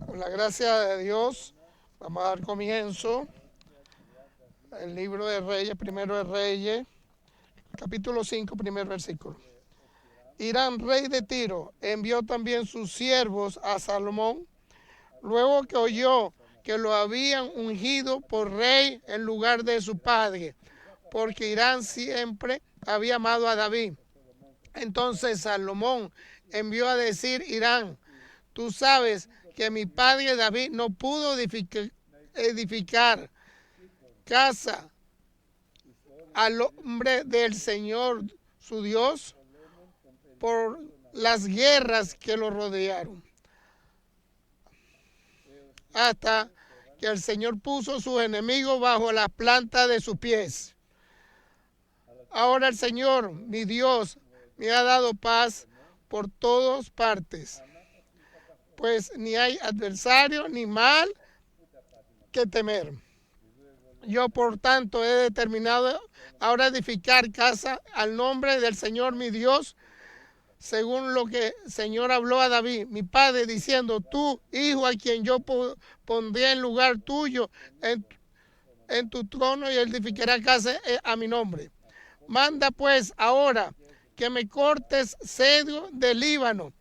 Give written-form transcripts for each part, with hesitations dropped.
Con la gracia de Dios, vamos a dar comienzo al libro de Reyes, primero de Reyes, capítulo 5, primer versículo. Hirán, rey de Tiro, envió también sus siervos a Salomón, luego que oyó que lo habían ungido por rey en lugar de su padre, porque Hirán siempre había amado a David. Entonces Salomón envió a decir: Hirán, tú sabes que mi padre David no pudo edificar casa al hombre del Señor su Dios por las guerras que lo rodearon, hasta que el Señor puso sus enemigos bajo las plantas de sus pies. Ahora el Señor, mi Dios, me ha dado paz por todas partes, pues ni hay adversario ni mal que temer. Yo, por tanto, he determinado ahora edificar casa al nombre del Señor mi Dios, según lo que el Señor habló a David, mi padre, diciendo: tú, hijo, a quien yo pondré en lugar tuyo en tu trono, y edificará casa a mi nombre. Manda pues ahora que me cortes cedro del Líbano,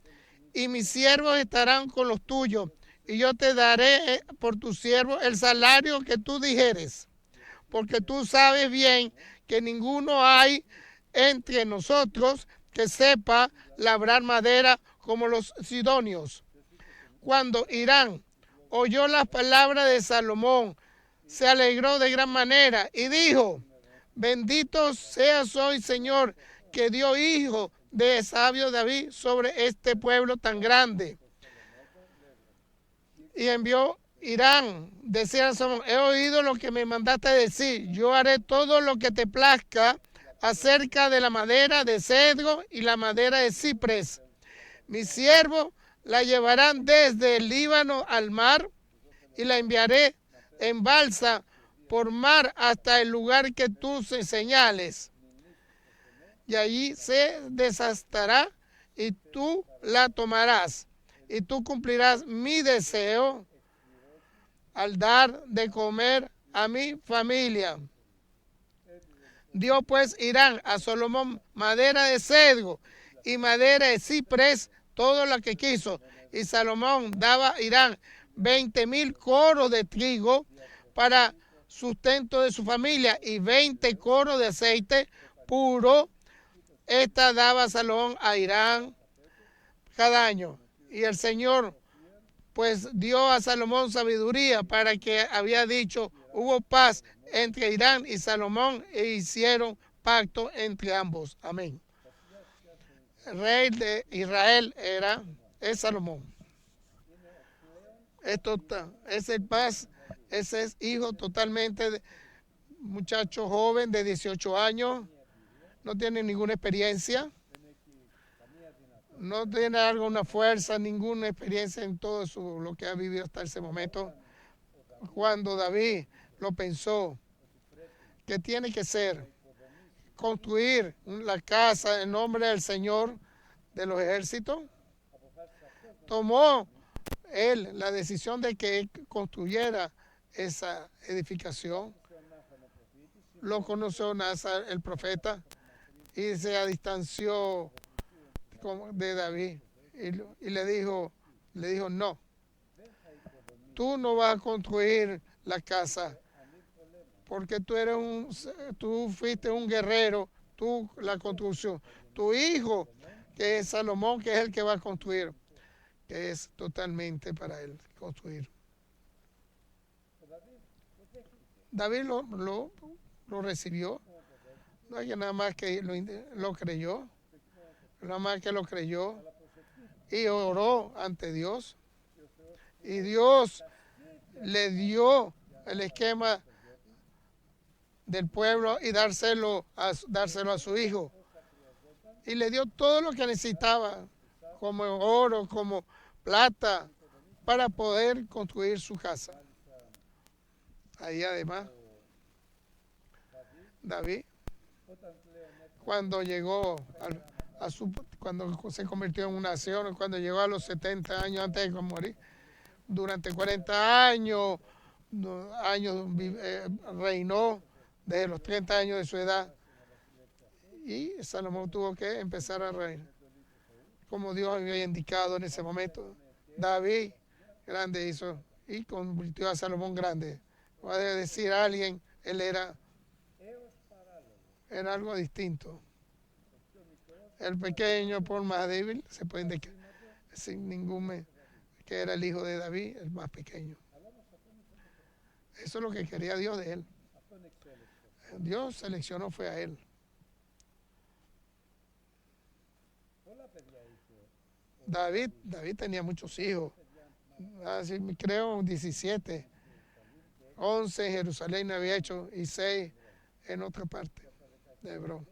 y mis siervos estarán con los tuyos, y yo te daré por tu siervo el salario que tú dijeres, porque tú sabes bien que ninguno hay entre nosotros que sepa labrar madera como los sidonios. Cuando Hirán oyó las palabras de Salomón, se alegró de gran manera y dijo: bendito seas hoy, Señor, que dio hijo de sabio David sobre este pueblo tan grande. Y envió Hirán, decía a Salomón: he oído lo que me mandaste decir, yo haré todo lo que te plazca acerca de la madera de cedro y la madera de ciprés. Mis siervos la llevarán desde el Líbano al mar, y la enviaré en balsa por mar hasta el lugar que tú señales. Y allí se desastará, y tú la tomarás, y tú cumplirás mi deseo al dar de comer a mi familia. Dio pues Hirán a Salomón madera de cedro y madera de ciprés, todo lo que quiso. Y Salomón daba a Hirán 20,000 coros de trigo para sustento de su familia, y 20 coros de aceite puro. Esta daba Salomón a Hirán cada año. Y el Señor pues dio a Salomón sabiduría, para que había dicho: hubo paz entre Hirán y Salomón, e hicieron pacto entre ambos. Amén. El rey de Israel es Salomón. Es el paz, ese es hijo totalmente de muchacho joven de 18 años, no tiene ninguna experiencia, no tiene alguna fuerza, ninguna experiencia en todo lo que ha vivido hasta ese momento. Cuando David lo pensó, que tiene que ser construir la casa en nombre del Señor de los ejércitos, tomó él la decisión de que él construyera esa edificación. Lo conoció Nazar, el profeta, y se distanció de David y le dijo: no, tú no vas a construir la casa, porque tú fuiste un guerrero, tú la construcción. Tu hijo, que es Salomón, que es el que va a construir, que es totalmente para él construir. David lo recibió, no hay nada más que lo creyó, nada más que lo creyó y oró ante Dios. Y Dios le dio el esquema del pueblo y dárselo a su hijo. Y le dio todo lo que necesitaba, como oro, como plata, para poder construir su casa. Ahí además, David, cuando llegó cuando se convirtió en una nación, cuando llegó a los 70 años antes de morir. Durante 40 años, reinó desde los 30 años de su edad. Y Salomón tuvo que empezar a reinar, como Dios había indicado en ese momento. David, grande hizo, y convirtió a Salomón grande. Va a decir a alguien, él era algo distinto. El pequeño, por más débil, se puede indicar, sin ningún que era el hijo de David, el más pequeño. Eso es lo que quería Dios de él. Dios seleccionó fue a él. David tenía muchos hijos. Así creo 17. 11 en Jerusalén había hecho y 6 en otra parte de Hebrón.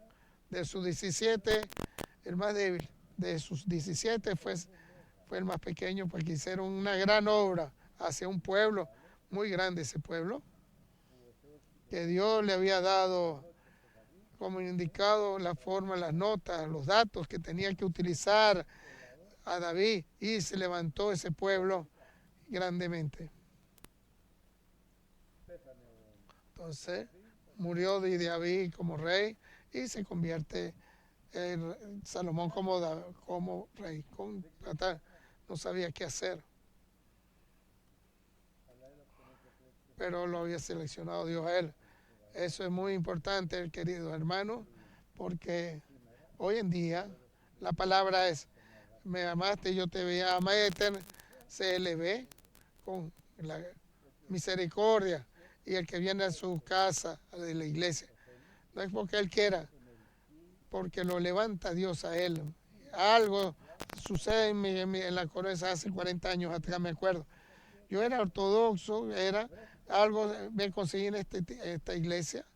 De sus 17, el más débil. De sus 17 fue el más pequeño, porque hicieron una gran obra hacia un pueblo muy grande, ese pueblo, que Dios le había dado como indicado la forma, las notas, los datos que tenía que utilizar a David, y se levantó ese pueblo grandemente. Entonces murió David como rey y se convierte Salomón como rey. No sabía qué hacer, pero lo había seleccionado Dios a él. Eso es muy importante, queridos hermanos, porque hoy en día la palabra es: me amaste, yo te voy a amar eterno, CLB, con la misericordia. Y el que viene a su casa, a la iglesia, no es porque él quiera, porque lo levanta Dios a él. Algo sucede en la Corona hace 40 años atrás, me acuerdo. Yo era ortodoxo, algo me conseguí en esta iglesia,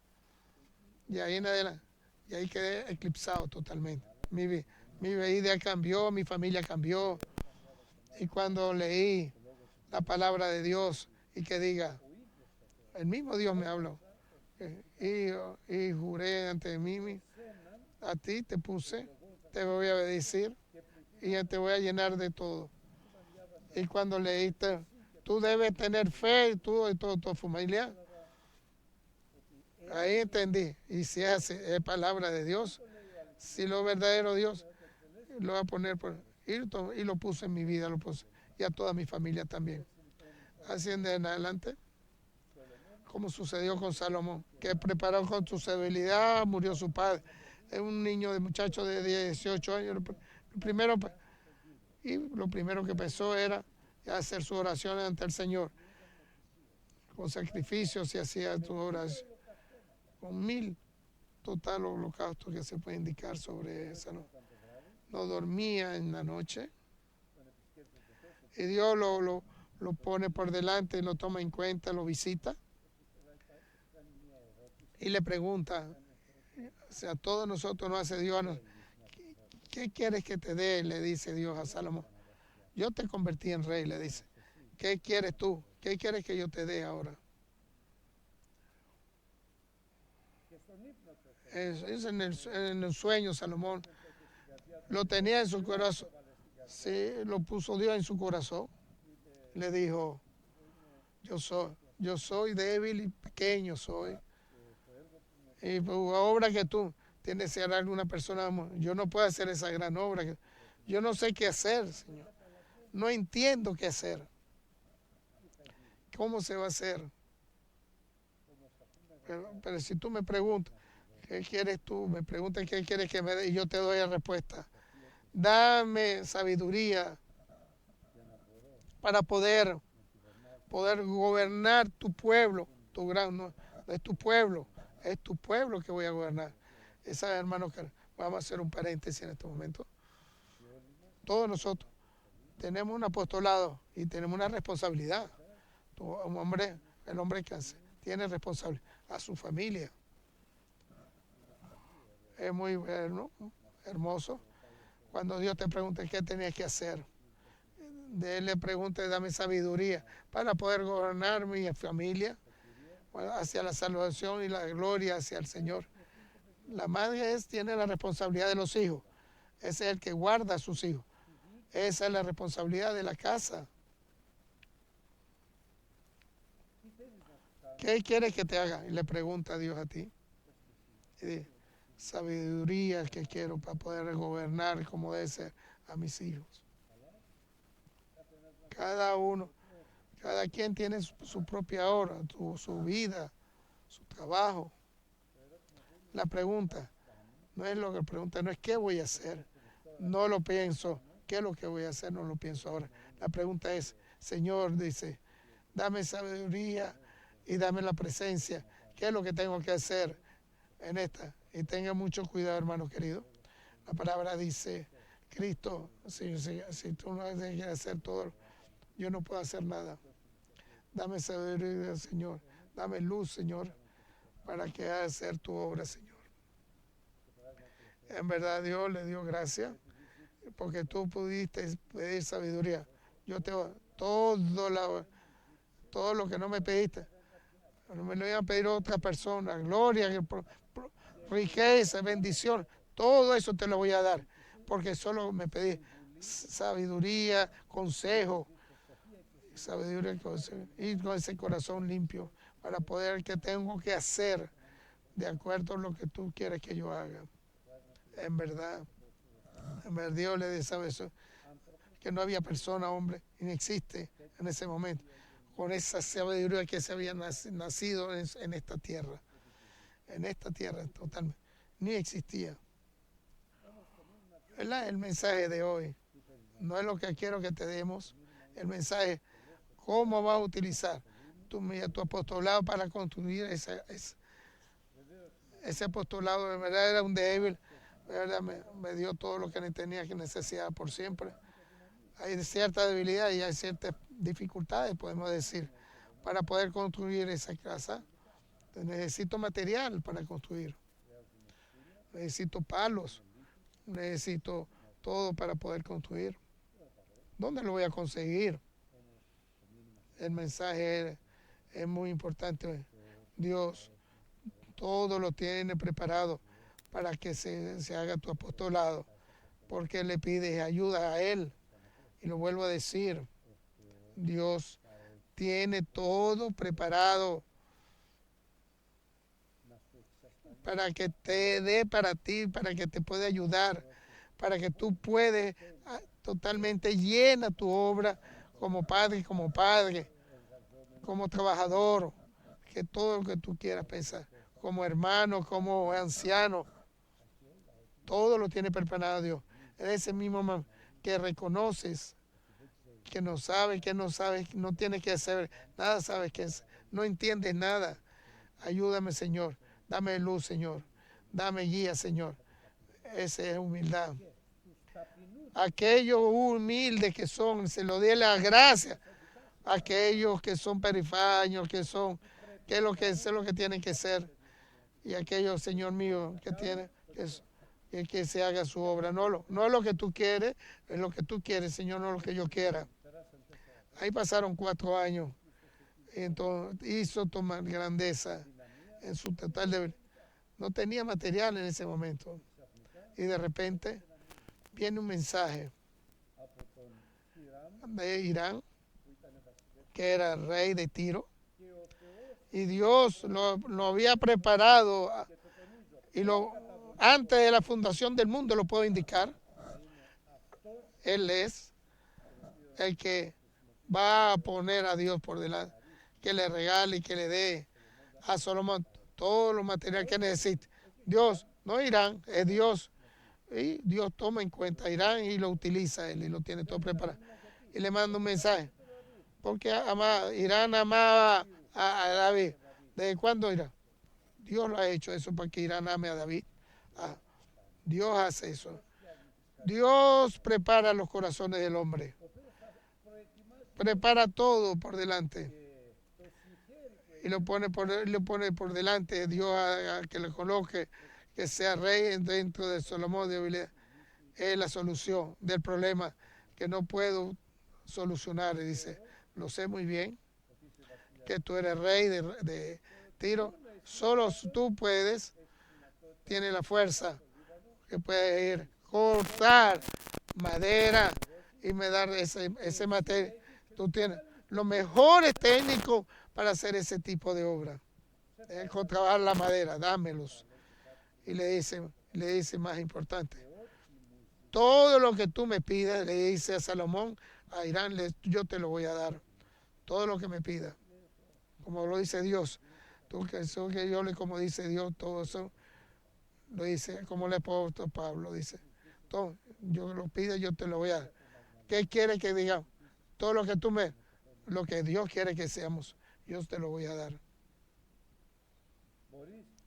y ahí en adelante, y ahí quedé eclipsado totalmente. Mi vida cambió, mi familia cambió. Y cuando leí la palabra de Dios y que diga, el mismo Dios me habló, y juré ante mí, a ti te puse, te voy a bendecir y te voy a llenar de todo. Y cuando leíste, tú debes tener fe, tú y toda tu familia, ahí entendí. Y si es palabra de Dios, si lo verdadero Dios, lo va a poner y lo puse en mi vida, lo puse, y a toda mi familia también. Así en adelante, como sucedió con Salomón, que preparó con su severidad, murió su padre. Es un muchacho de 18 años. Lo primero que pensó era hacer sus oraciones ante el Señor. Con sacrificios y hacía sus oraciones. Con 1000 total holocaustos que se puede indicar sobre eso. No dormía en la noche. Y Dios lo pone por delante, lo toma en cuenta, lo visita. Y le pregunta, o sea, a todos nosotros nos hace Dios, ¿qué quieres que te dé? Le dice Dios a Salomón. Yo te convertí en rey, le dice. ¿Qué quieres tú? ¿Qué quieres que yo te dé ahora? Es en el sueño, Salomón. Lo tenía en su corazón. Sí, lo puso Dios en su corazón. Le dijo, yo soy débil y pequeño soy. Y por obra que tú tienes que ser alguna persona, yo no puedo hacer esa gran obra. Yo no sé qué hacer, Señor. No entiendo qué hacer. ¿Cómo se va a hacer? Pero si tú me preguntas, ¿qué quieres tú? Me preguntas qué quieres que me dé y yo te doy la respuesta. Dame sabiduría para poder gobernar tu pueblo. No es tu pueblo, es tu pueblo que voy a gobernar. Esa, hermano, vamos a hacer un paréntesis en este momento. Todos nosotros tenemos un apostolado y tenemos una responsabilidad. El hombre que tiene responsabilidad a su familia. Es muy hermoso cuando Dios te pregunta qué tenías que hacer. De él le pregunta, dame sabiduría para poder gobernar mi familia hacia la salvación y la gloria hacia el Señor. La madre tiene la responsabilidad de los hijos. Ese es el que guarda a sus hijos. Esa es la responsabilidad de la casa. ¿Qué quieres que te haga? Y le pregunta a Dios a ti. Y dice, sabiduría que quiero para poder gobernar como debe ser a mis hijos. Cada uno, cada quien tiene su propia hora, su vida, su trabajo. La pregunta no es lo que pregunta, no es qué voy a hacer. No lo pienso. ¿Qué es lo que voy a hacer? No lo pienso ahora. La pregunta es, Señor, dice, dame sabiduría y dame la presencia. ¿Qué es lo que tengo que hacer en esta? Y tenga mucho cuidado, hermano querido. La palabra dice, Cristo, si tú no quieres hacer todo, yo no puedo hacer nada. Dame sabiduría, Señor. Dame luz, Señor, para que haga hacer tu obra, Señor. En verdad, Dios le dio gracia porque tú pudiste pedir sabiduría. Yo te todo lo que no me pediste, no me lo iba a pedir otra persona. Gloria, riqueza, bendición, todo eso te lo voy a dar, porque solo me pedí sabiduría, consejo, sabiduría y con ese corazón limpio para poder que tengo que hacer de acuerdo a lo que tú quieres que yo haga. En verdad, Dios le dice eso, que no había persona, hombre, y no existe en ese momento, con esa sabiduría que se había nacido en esta tierra. En esta tierra totalmente, ni existía. El mensaje de hoy no es lo que quiero que te demos, el mensaje, cómo vas a utilizar tu apostolado para construir ese apostolado. De verdad era un débil, de verdad me dio todo lo que tenía que necesidad por siempre. Hay cierta debilidad y hay ciertas dificultades, podemos decir, para poder construir esa casa. Necesito material para construir, necesito palos, necesito todo para poder construir. ¿Dónde lo voy a conseguir? El mensaje es muy importante. Dios todo lo tiene preparado para que se haga tu apostolado, porque le pides ayuda a Él. Y lo vuelvo a decir, Dios tiene todo preparado para que te dé para ti, para que te pueda ayudar, para que tú puedas totalmente llena tu obra como padre, como trabajador, que todo lo que tú quieras pensar, como hermano, como anciano, todo lo tiene preparado Dios. Es ese mismo que reconoces, que no sabes, no tienes que hacer nada, sabes que no entiendes nada. Ayúdame, Señor. Dame luz, Señor. Dame guía, Señor. Esa es humildad. Aquellos humildes que son, se lo dé la gracia. Aquellos que son perifaños, que es lo que tienen que ser. Y aquellos, Señor mío, que tienen que se haga su obra. No es lo que tú quieres, es lo que tú quieres, Señor, no lo que yo quiera. Ahí pasaron 4 años. Y entonces hizo tomar grandeza en su total debilidad. No tenía material en ese momento. Y de repente viene un mensaje de Irán, que era rey de Tiro. Y Dios lo había preparado y antes de la fundación del mundo, lo puedo indicar. Él es el que va a poner a Dios por delante, que le regale y que le dé a Salomón todo lo material que necesite. Dios, no Irán, es Dios. Y Dios toma en cuenta a Irán y lo utiliza él y lo tiene todo preparado. Y le manda un mensaje. Porque Irán amaba a David. ¿Desde cuándo Irán? Dios lo ha hecho eso para que Irán ame a David. Dios hace eso. Dios prepara los corazones del hombre. Prepara todo por delante. Y lo pone por delante. Dios a que le coloque, que sea rey dentro de Salomón de habilidad. Es la solución del problema que no puedo solucionar. Y dice, lo sé muy bien, que tú eres rey de Tiro. Solo tú puedes, tienes la fuerza que puedes ir cortar madera y me dar ese material. Tú tienes los mejores técnicos para hacer ese tipo de obra. Trabajar la madera, dámelos. Y le dice más importante, todo lo que tú me pidas, le dice a Salomón, a Irán, yo te lo voy a dar. Todo lo que me pida. Como lo dice Dios. Tú que eso que yo le como dice Dios, todo eso lo dice, como el apóstol Pablo dice. Todo, yo lo pido, yo te lo voy a dar. ¿Qué quiere que diga? Todo lo que lo que Dios quiere que seamos, yo te lo voy a dar.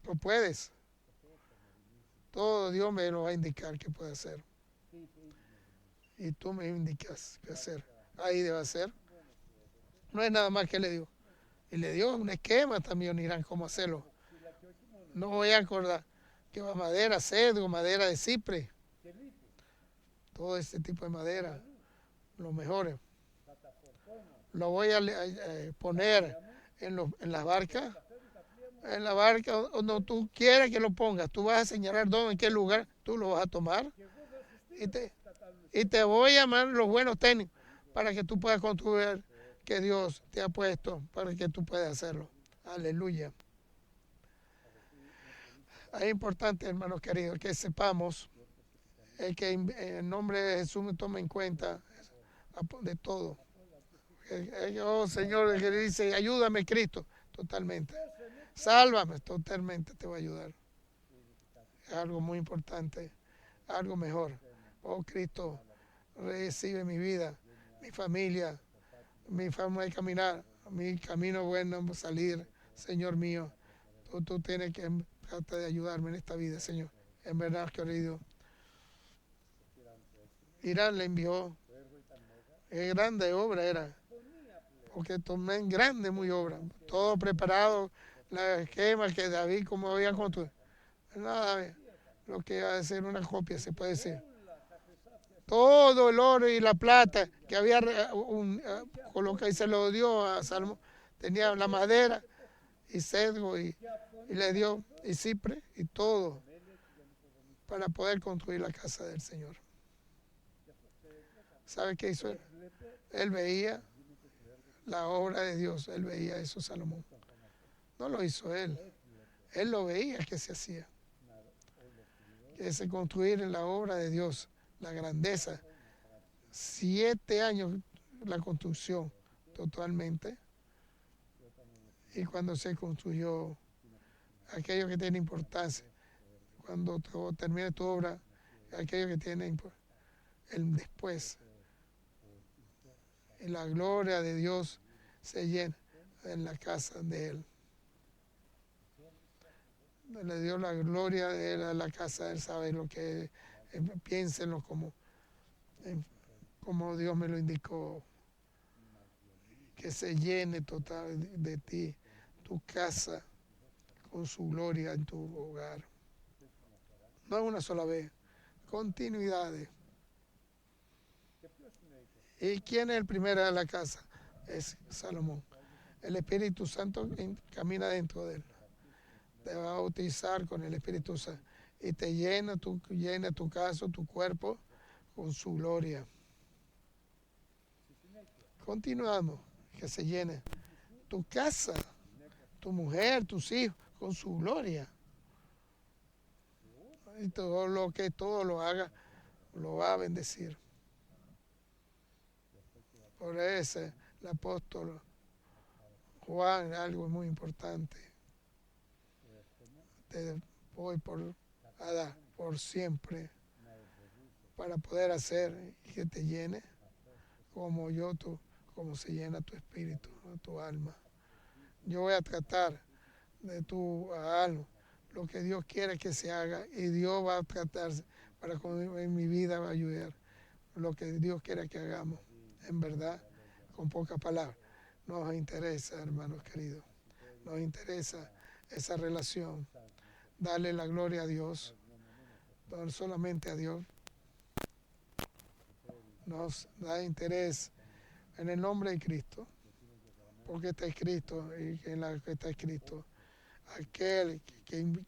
Lo puedes. Todo Dios me lo va a indicar que puede hacer. Y tú me indicas qué hacer. Ahí debe hacer. No es nada más que le dio. Y le dio un esquema también, Irán, cómo hacerlo. No voy a acordar que va madera, cedro, madera de cipre. Todo este tipo de madera, los mejores. Lo voy a poner en las barcas. En la barca donde tú quieras que lo pongas. Tú vas a señalar dónde, en qué lugar tú lo vas a tomar. Y te voy a llamar los buenos técnicos para que tú puedas construir que Dios te ha puesto para que tú puedas hacerlo. Aleluya. Es importante, hermanos queridos, que sepamos que en nombre de Jesús me tome en cuenta de todo. Oh Señor, que dice, ayúdame Cristo, totalmente. Sálvame, totalmente te va a ayudar. Es algo muy importante, algo mejor. Oh Cristo, recibe mi vida, mi familia, mi forma de caminar, mi camino bueno, salir, Señor mío. Tú tienes que tratar de ayudarme en esta vida, Señor. En verdad, querido. Irán le envió. Es grande obra era. Porque tomé en grande muy obra. Todo preparado, la esquema que David como había construido. Nada, lo que iba a ser una copia, se puede decir. Todo el oro y la plata que había colocado y se lo dio a Salomón. Tenía la madera y cedro y le dio y cipre y todo para poder construir la casa del Señor. ¿Sabe qué hizo él? Él veía la obra de Dios, él veía eso, Salomón. No lo hizo él lo veía que se hacía. Que se construir en la obra de Dios, la grandeza. 7 años la construcción totalmente. Y cuando se construyó aquello que tiene importancia, cuando termine tu obra, aquello que tiene el después. Y la gloria de Dios se llena en la casa de Él. Le dio la gloria de Él a la casa, Él sabe lo que piénsenlo como Dios me lo indicó. Que se llene total de ti, tu casa, con su gloria en tu hogar. No es una sola vez, continuidades. ¿Y quién es el primero de la casa? Es Salomón. El Espíritu Santo camina dentro de él. Te va a bautizar con el Espíritu Santo y te llena tu casa, tu cuerpo con su gloria. Continuamos, que se llene tu casa, tu mujer, tus hijos con su gloria. Y todo lo haga, lo va a bendecir. Por eso el apóstol Juan, algo muy importante. Te voy a dar por siempre para poder hacer y que te llene como como se llena tu espíritu, tu alma. Yo voy a tratar de tu alma lo que Dios quiere que se haga y Dios va a tratar para en mi vida va a ayudar lo que Dios quiere que hagamos. En verdad, con pocas palabras, nos interesa, hermanos queridos, nos interesa esa relación. Darle la gloria a Dios, no solamente a Dios. Nos da interés en el nombre de Cristo, porque está escrito, y en la que está escrito, aquel que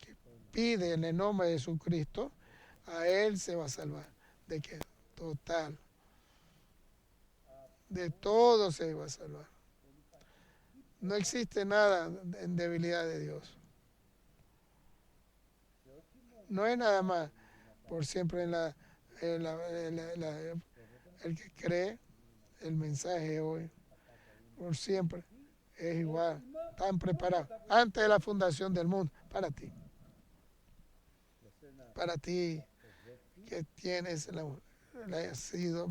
pide en el nombre de Jesucristo, A él se va a salvar. ¿De qué? Total. De todo se va a salvar. No existe nada en debilidad de Dios. No es nada más por siempre el que cree el mensaje hoy, por siempre, es igual, están preparados antes de la fundación del mundo, para ti que tienes sido,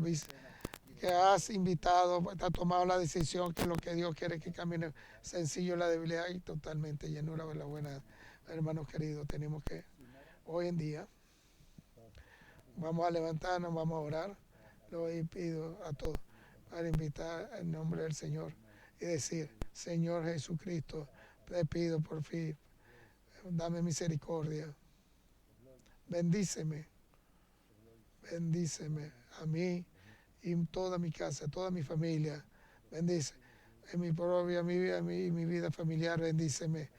que has invitado, has tomado la decisión que lo que Dios quiere que camine sencillo la debilidad y totalmente llenura de la buena. Hermanos queridos, tenemos que hoy en día vamos a levantarnos, vamos a orar. Lo pido a todos para invitar en nombre del Señor y decir: Señor Jesucristo, te pido por fin, dame misericordia, bendíceme, bendíceme a mí y toda mi casa, toda mi familia, bendice en mi propia vida, mi vida familiar, bendíceme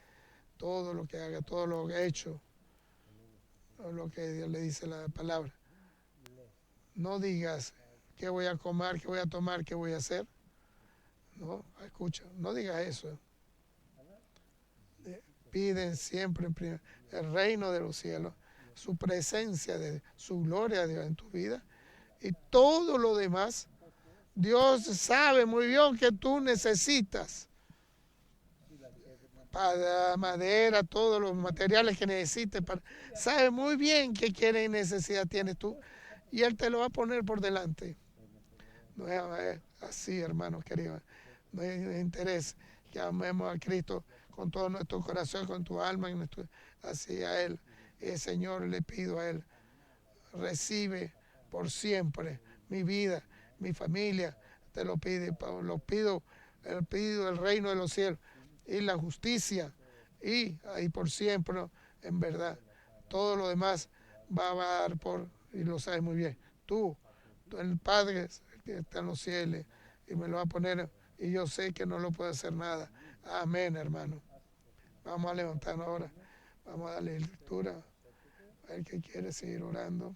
todo lo que haga, todo lo que he hecho, todo lo que Dios le dice la palabra. No digas qué voy a comer, qué voy a tomar, qué voy a hacer. No, escucha, no digas eso. Piden siempre el reino de los cielos, su presencia, su gloria a Dios en tu vida y todo lo demás. Dios sabe muy bien que tú necesitas para madera, todos los materiales que necesites. Sabe muy bien qué quiere y necesidad tienes tú y Él te lo va a poner por delante. No es así, hermanos queridos. No hay interés que amemos a Cristo con todo nuestro corazón, con tu alma, así a Él. Y el Señor, le pido a Él, recibe por siempre mi vida, mi familia, te lo pido el reino de los cielos y la justicia y ahí por siempre, en verdad. Todo lo demás va a dar y lo sabes muy bien, tú el Padre que está en los cielos y me lo va a poner y yo sé que no lo puede hacer nada. Amén, hermano. Vamos a levantarnos ahora, vamos a darle lectura a el que quiere seguir orando.